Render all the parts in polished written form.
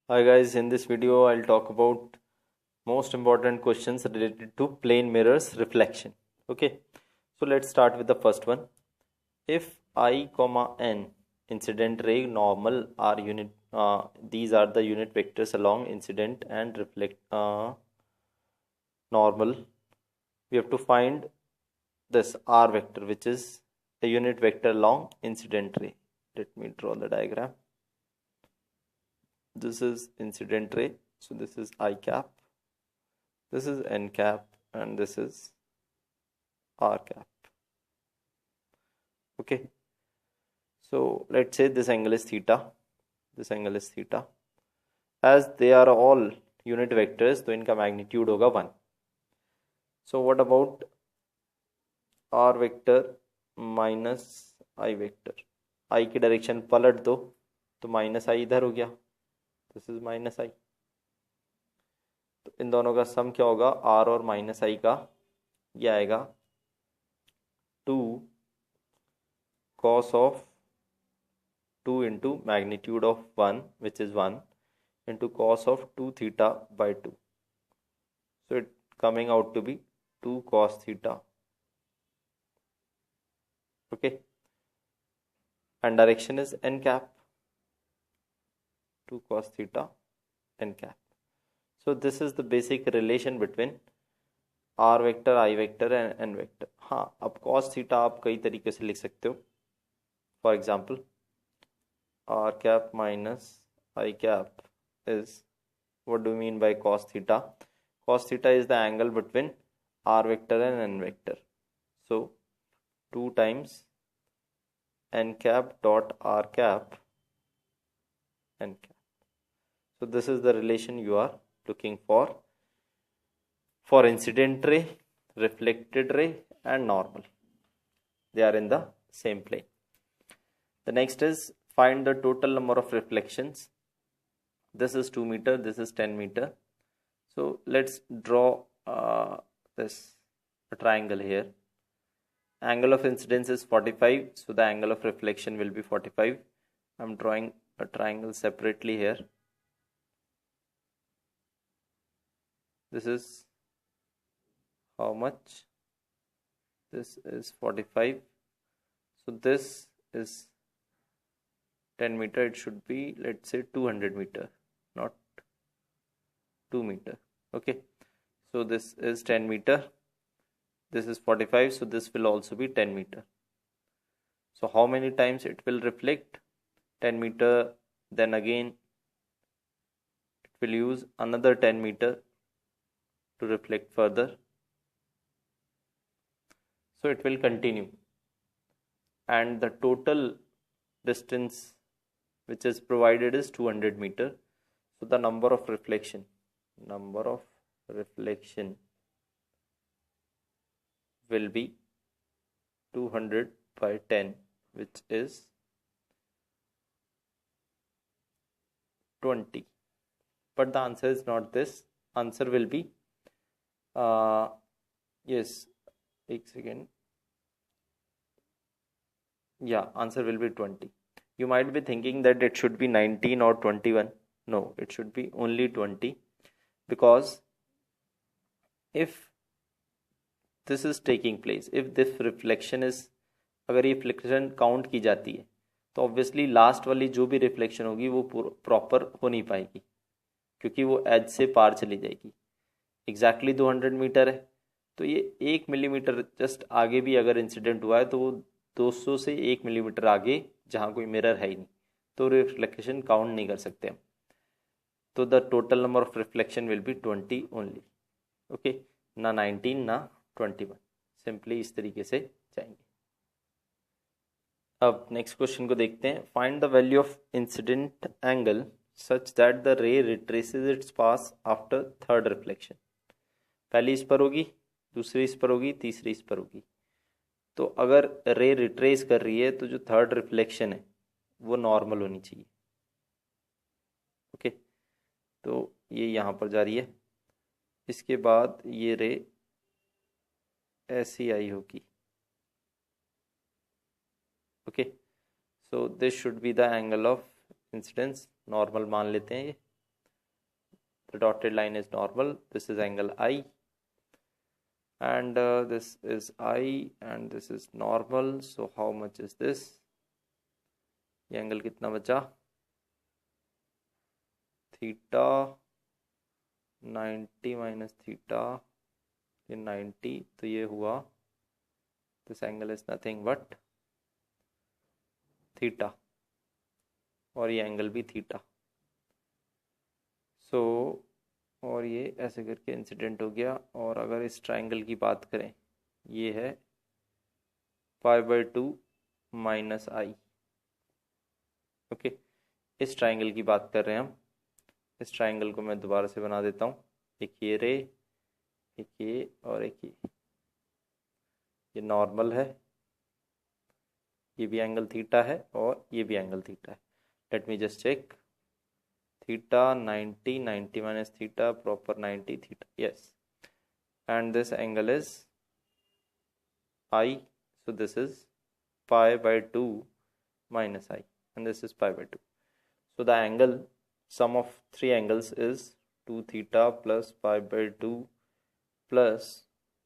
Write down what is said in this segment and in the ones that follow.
Hi guys, in this video I'll talk about most important questions related to plane mirrors reflection. Okay, so let's start with the first one. If I comma n incident ray normal are unit, these are the unit vectors along incident and reflect normal. We have to find this r vector, which is a unit vector along incident ray. Let me draw the diagram. This is incident ray, so this is I cap, this is n cap, and this is r cap. Okay, so let's say this angle is theta, this angle is theta. As they are all unit vectors, तो इनका magnitude होगा 1. So what about r vector minus I vector? I की direction पलट दो तो minus आई इधर हो गया, दिस इज माइनस आई. तो इन दोनों का सम क्या होगा? r और माइनस आई का ये आएगा 2 cos of 2 into magnitude of 1, which is 1, into cos of 2 theta by 2. So it coming out to be 2 cos theta. Okay, and direction is n cap, 2 cos theta n cap. So this is the basic relation between r vector, I vector and n vector. हाँ, अब cos theta आप कई तरीके से लिख सकते हो. For example, r cap minus I cap is, what do you mean by cos theta? Cos theta is the angle between r vector and n vector. So 2 times n cap dot r cap n cap. So this is the relation you are looking for incident ray, reflected ray and normal. They are in the same plane. The next is find the total number of reflections. This is 2 meter, this is 10 meter. So let's draw a triangle here. Angle of incidence is 45, so the angle of reflection will be 45. I'm drawing a triangle separately here. This is how much? This is 45. So this is 10 meter. It should be, let's say, 200 meter, not 2 meter. Okay, so this is 10 meter. This is 45, so this will also be 10 meter. So how many times it will reflect? 10 meter, then again it will use another 10 meter to reflect further. So it will continue, and the total distance which is provided is 200 meter. So the number of reflection will be 200 by 10, which is 20. But the answer is not this. Answer will be yes, एक second. Yeah, answer will be 20. You might be thinking that it should be 19 or 21. No, it should be only 20, because if this is taking place, if this reflection is, अगर ये reflection count की जाती है तो obviously last वाली जो भी reflection होगी वो प्रॉपर हो नहीं पाएगी, क्योंकि वो एज से पार चली जाएगी. एग्जैक्टली 200 मीटर है, तो ये 1 मिलीमीटर जस्ट आगे भी अगर इंसिडेंट हुआ है तो वो 200 से 1 मिलीमीटर आगे जहाँ कोई मिरर है ही नहीं, तो रिफ्लेक्शन काउंट नहीं कर सकते हम. तो the total number of reflection will be 20 only. Okay, ना 19 ना 21. सिंपली इस तरीके से जाएंगे. अब नेक्स्ट क्वेश्चन को देखते हैं. Find the value of incident angle such that the रे retraces it's pass after third reflection. पहली इस पर होगी, दूसरी इस पर होगी, तीसरी इस पर होगी. तो अगर रे रिट्रेस कर रही है तो जो थर्ड रिफ्लेक्शन है वो नॉर्मल होनी चाहिए. ओके, तो ये यहाँ पर जा रही है, इसके बाद ये रे ऐसी आई होगी. Okay, so this should be the angle of incidence. Normal मान लेते हैं ये. the dotted line is normal. This is angle I, and this is I, and this is normal. So how much is this? ये angle कितना बचा? Theta 90 minus theta, ये 90, तो ये हुआ, this angle is nothing but theta, और ये angle भी थीटा. सो और ये ऐसे करके इंसिडेंट हो गया. और अगर इस ट्राइंगल की बात करें, ये है π/2 माइनस आई. ओके, इस ट्राइंगल की बात कर रहे हैं हम. इस ट्राइंगल को मैं दोबारा से बना देता हूँ. एक ये रे, एक ये, और एक ये नॉर्मल है, ये भी एंगल थीटा है, और ये भी एंगल थीटा है. Let me just check. Theta 90, 90 minus theta, proper 90 theta, yes. And this angle is I, so this is π/2 minus I, and this is π/2. So the angle, sum of three angles is 2 theta plus π/2 plus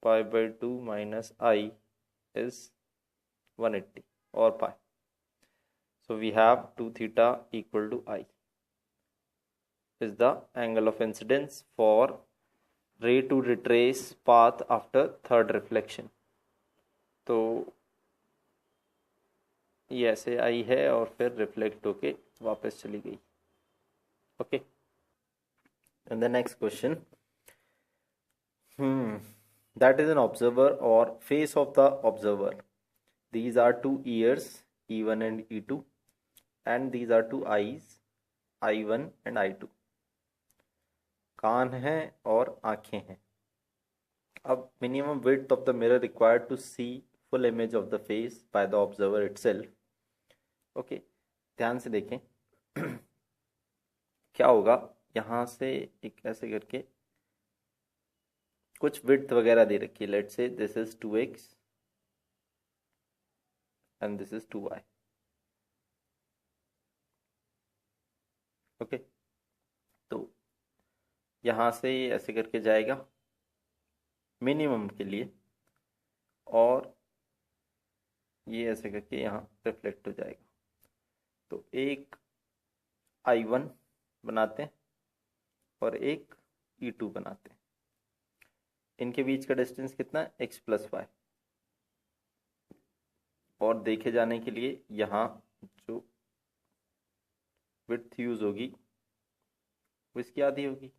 π/2 minus I is 180 or pi. So we have 2 theta equal to I is the angle of incidence for ray to retrace path after third reflection. तो ये ऐसे आई है और फिर reflect होके वापस चली गई. Okay, and the next question, that is an observer or face of the observer. These are two ears, E1 and E2, and these are two eyes, I1 and I2. कान है और आंखें हैं. अब minimum width of the mirror required to see full image of the face by the observer itself. Okay, ध्यान से देखें क्या होगा. यहां से एक ऐसे करके कुछ विड्थ वगैरह दे रखी है. Let's say this is 2x and this is 2y. Okay, तो यहाँ से ऐसे करके जाएगा मिनिमम के लिए, और ये ऐसे करके यहाँ रिफ्लेक्ट हो जाएगा. तो एक I1 बनाते हैं और एक E2 बनाते हैं. इनके बीच का डिस्टेंस कितना है? x + y. और देखे जाने के लिए यहाँ जो विड्थ यूज होगी वो इसकी आधी होगी.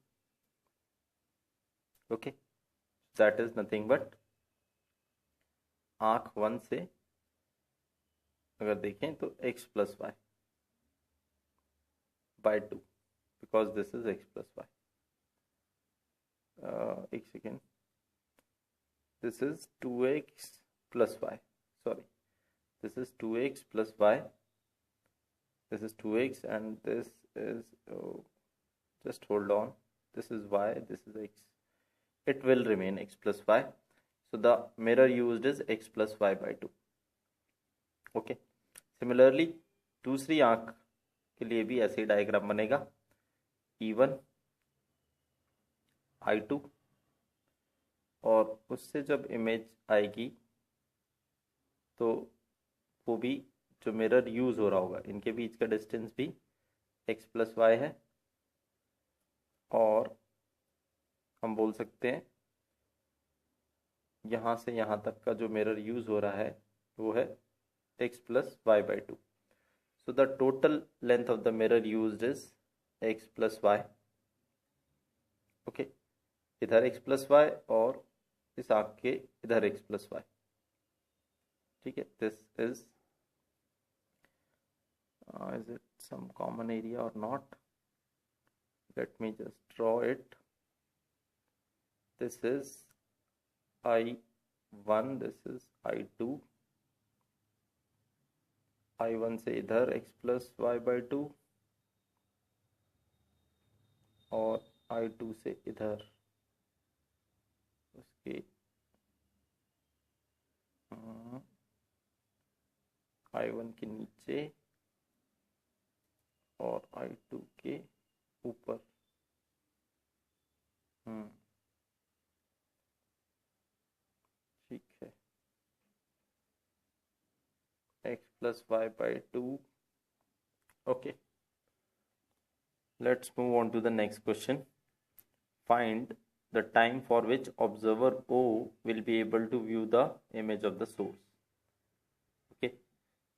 Okay, that is nothing but आंख 1 से अगर देखें तो x + y by 2, because this is x + y. एक second, this is 2x + y, sorry, this is 2x + y, this is 2x, and this is, just hold on, this is y, this is x. It will remain x + y. So the mirror used is x + y by 2. Okay. Similarly, दूसरी आंख के लिए भी ऐसे ही diagram बनेगा. E1, I2, और उससे जब इमेज आएगी तो वो भी जो मिरर यूज हो रहा होगा, इनके बीच का डिस्टेंस भी x + y है, और हम बोल सकते हैं यहाँ से यहाँ तक का जो मिरर यूज हो रहा है वो है x + y by 2. So the total length of the mirror used is x + y. Okay, इधर x + y और इस आंख के इधर x + y. ठीक है, this is it some common area or not? Let me just draw it. This is I1, this is I2. I1 से इधर x + y by 2, और I2 से इधर उसके I1 के नीचे और I2 के ऊपर. plus y by 2. Okay, let's move on to the next question. Find the time for which observer O will be able to view the image of the source. Okay,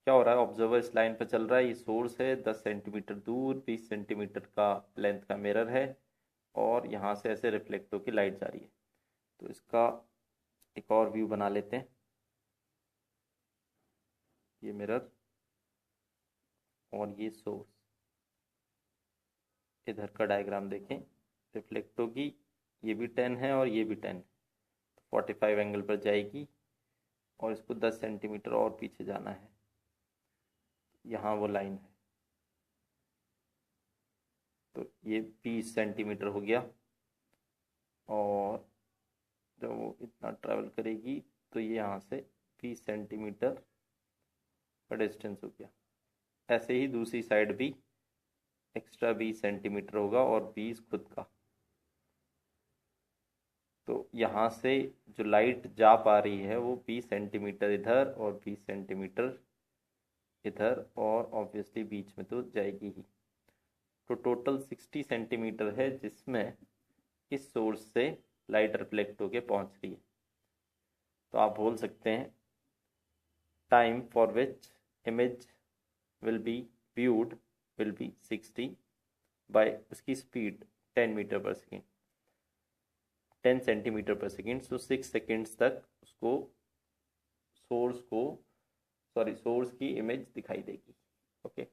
क्या हो रहा है, observer इस line पर चल रहा है, ये सोर्स है 10 सेंटीमीटर दूर, 20 सेंटीमीटर का लेंथ का मिरर है और यहाँ से ऐसे रिफ्लेक्ट होकर लाइट जा रही है। तो इसका एक और व्यू बना लेते हैं। ये मिरर और ये सोर्स, इधर का डायग्राम देखें, रिफ्लेक्ट होगी, ये भी 10 है और ये भी 10 है, तो 45 एंगल पर जाएगी और इसको 10 सेंटीमीटर और पीछे जाना है। यहाँ वो लाइन है, तो ये 20 सेंटीमीटर हो गया और जब वो इतना ट्रैवल करेगी तो ये यहाँ से 20 सेंटीमीटर का डिस्टेंस हो गया। ऐसे ही दूसरी साइड भी एक्स्ट्रा 20 सेंटीमीटर होगा और 20 खुद का। तो यहाँ से जो लाइट जा पा रही है वो 20 सेंटीमीटर इधर और 20 सेंटीमीटर इधर और ऑब्वियसली बीच में तो जाएगी ही। तो टोटल 60 सेंटीमीटर है जिसमें इस सोर्स से लाइट रिफ्लेक्ट होके पहुंच रही है। तो आप बोल सकते हैं time for which image will be viewed will be 60 by उसकी स्पीड 10 मीटर पर सेकेंड, 10 सेंटीमीटर पर सेकेंड। सो 6 सेकेंड्स तक उसको सोर्स की इमेज दिखाई देगी। ओके।